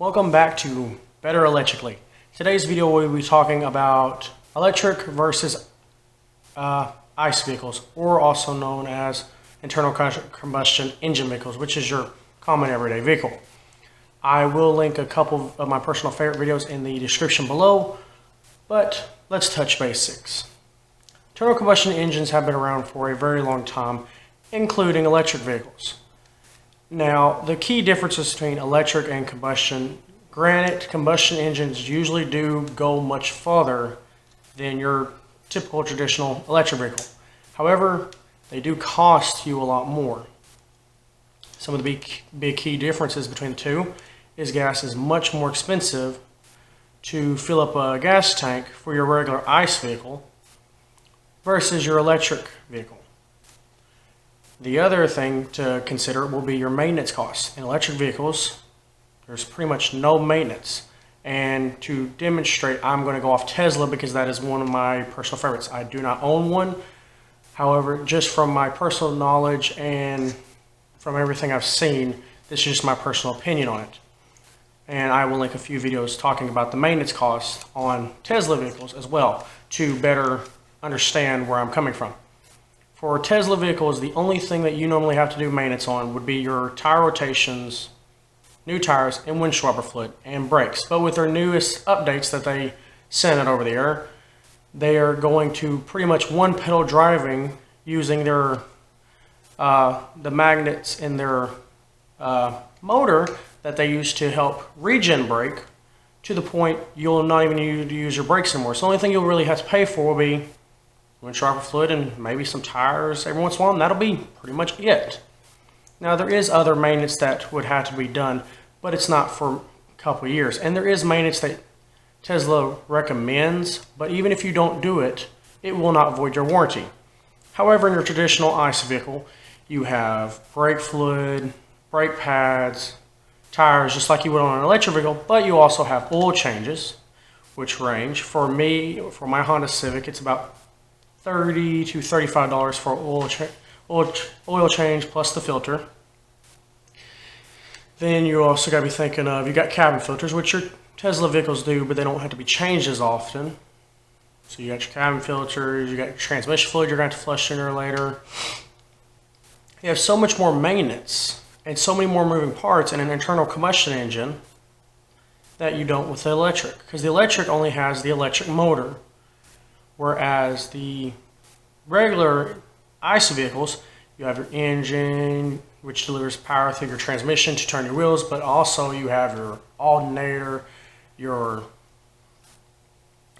Welcome back to Better Electrically. Today's video we'll be talking about electric versus ICE vehicles, or also known as internal combustion engine vehicles, which is your common everyday vehicle. I will link a couple of my personal favorite videos in the description below, but let's touch basics. Internal combustion engines have been around for a very long time, including electric vehicles. Now, the key differences between electric and combustion, granted, combustion engines usually do go much farther than your typical traditional electric vehicle. However, they do cost you a lot more. Some of the big key differences between the two is gas is much more expensive to fill up a gas tank for your regular ICE vehicle versus your electric vehicle. The other thing to consider will be your maintenance costs. In electric vehicles, there's pretty much no maintenance. And to demonstrate, I'm going to go off Tesla because that is one of my personal favorites. I do not own one. However, just from my personal knowledge and from everything I've seen, this is just my personal opinion on it. And I will link a few videos talking about the maintenance costs on Tesla vehicles as well to better understand where I'm coming from. For Tesla vehicles, the only thing that you normally have to do maintenance on would be your tire rotations, new tires, and windshield wiper fluid, and brakes. But with their newest updates that they sent out over the air, they are going to pretty much one pedal driving using their the magnets in their motor that they use to help regen brake, to the point you'll not even need to use your brakes anymore. So the only thing you'll really have to pay for will be windshield wiper fluid and maybe some tires every once in a while, and that'll be pretty much it. Now, there is other maintenance that would have to be done, but it's not for a couple of years. And there is maintenance that Tesla recommends, but even if you don't do it, it will not void your warranty. However, in your traditional ICE vehicle, you have brake fluid, brake pads, tires, just like you would on an electric vehicle, but you also have oil changes, which range. For me, for my Honda Civic, it's about $30 to $35 for oil change plus the filter. Then you also got to be thinking of, you got cabin filters, which your Tesla vehicles do, but they don't have to be changed as often. So you got your cabin filters, you got your transmission fluid you're going to have to flush sooner or later. You have so much more maintenance and so many more moving parts in an internal combustion engine that you don't with the electric, because the electric only has the electric motor. Whereas the regular ICE vehicles, you have your engine, which delivers power through your transmission to turn your wheels, but also you have your alternator, your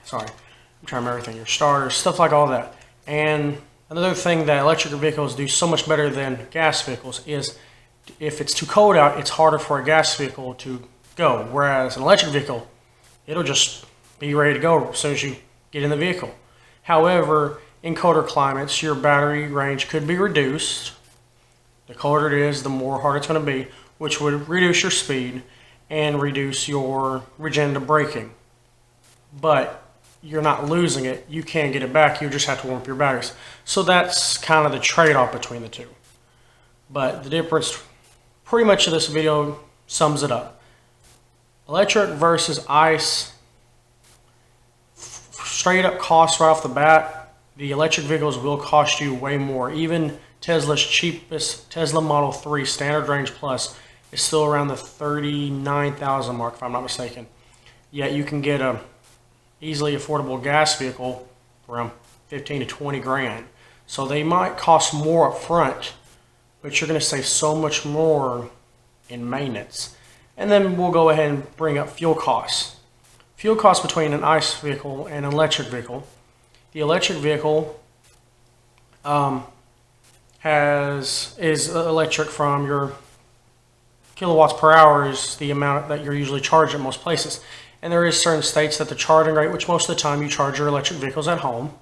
starter, stuff like all that. And another thing that electric vehicles do so much better than gas vehicles is if it's too cold out, it's harder for a gas vehicle to go. Whereas an electric vehicle, it'll just be ready to go as soon as you get in the vehicle. However, in colder climates, your battery range could be reduced. The colder it is, the more hard it's going to be, which would reduce your speed and reduce your regenerative braking. But you're not losing it. You can get it back. You just have to warm up your batteries. So that's kind of the trade-off between the two. But the difference, pretty much of this video sums it up. Electric versus ICE. Straight up cost right off the bat, the electric vehicles will cost you way more. Even Tesla's cheapest Tesla Model 3 Standard Range Plus is still around the $39,000 mark, if I'm not mistaken. Yet you can get a easily affordable gas vehicle for around 15 to 20 grand. So they might cost more up front, but you're going to save so much more in maintenance. And then we'll go ahead and bring up fuel costs. Fuel costs between an ICE vehicle and an electric vehicle. The electric vehicle is electric from your kilowatts per hour is the amount that you're usually charged at most places. And there is certain states that the charging rate, which most of the time you charge your electric vehicles at home,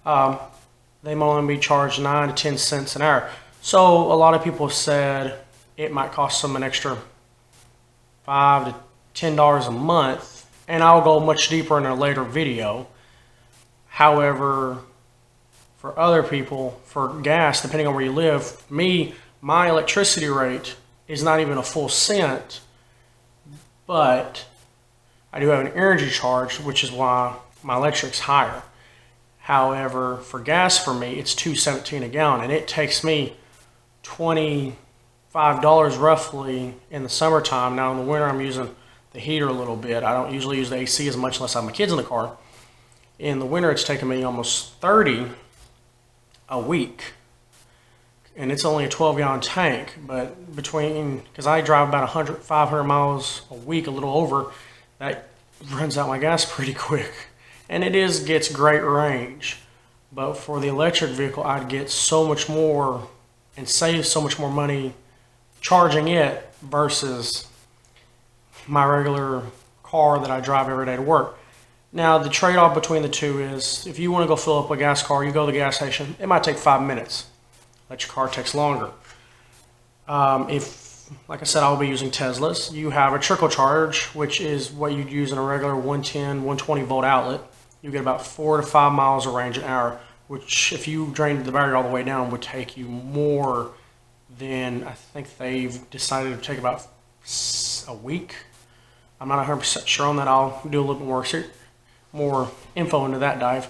they might only be charged 9 to 10 cents an hour. So a lot of people said it might cost them an extra $5 to $10 a month. And I'll go much deeper in a later video. However, for other people, for gas, depending on where you live, my electricity rate is not even a full cent but I do have an energy charge, which is why my electric's higher. However, for gas for me, it's $2.17 a gallon, and it takes me $25 roughly in the summertime. Now in the winter, I'm using the heater a little bit. I don't usually use the AC as much unless I have my kids in the car. In the winter, it's taking me almost 30 a week, and it's only a 12-gallon tank. But because I drive about 500 miles a week, a little over, that runs out my gas pretty quick. And it gets great range. But for the electric vehicle, I'd get so much more and save so much more money charging it versus my regular car that I drive every day to work. Now, the trade-off between the two is if you want to go fill up a gas car, you go to the gas station, it might take 5 minutes. Electric car takes longer. Like I said, I'll be using Teslas. You have a trickle charge, which is what you'd use in a regular 110, 120 volt outlet. You get about 4 to 5 miles of range an hour, which if you drained the battery all the way down would take you more than, I think they've decided to take about a week. I'm not 100% sure on that. I'll do a little bit more info into that dive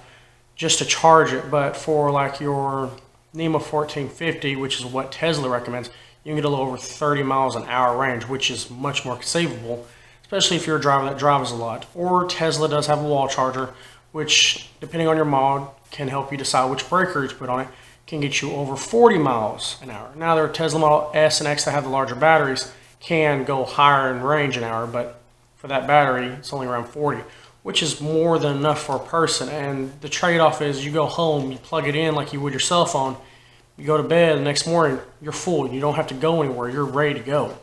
just to charge it. But for like your NEMA 1450, which is what Tesla recommends, you can get a little over 30 miles an hour range, which is much more conceivable, especially if you're a driver that drives a lot. Or Tesla does have a wall charger, which, depending on your mod, can help you decide which breaker to put on it, can get you over 40 miles an hour. Now, their Tesla Model S and X that have the larger batteries can go higher in range an hour, but for that battery, it's only around 40, which is more than enough for a person. And the trade-off is you go home, you plug it in like you would your cell phone, you go to bed the next morning, you're full. You don't have to go anywhere. You're ready to go.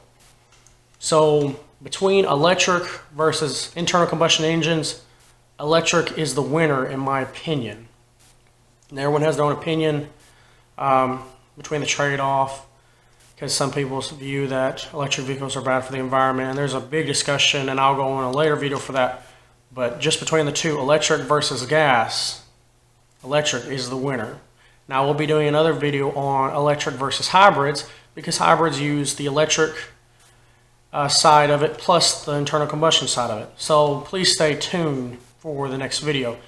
So between electric versus internal combustion engines, electric is the winner in my opinion. And everyone has their own opinion between the trade-off, because some people view that electric vehicles are bad for the environment. And there's a big discussion, and I'll go on a later video for that. But just between the two, electric versus gas, electric is the winner. Now we'll be doing another video on electric versus hybrids, because hybrids use the electric side of it plus the internal combustion side of it. So please stay tuned for the next video.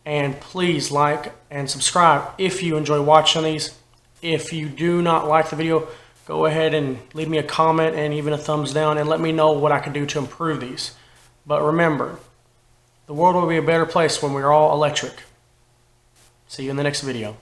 And please like and subscribe if you enjoy watching these. If you do not like the video, go ahead and leave me a comment and even a thumbs down and let me know what I can do to improve these. But remember, the world will be a better place when we're all electric. See you in the next video.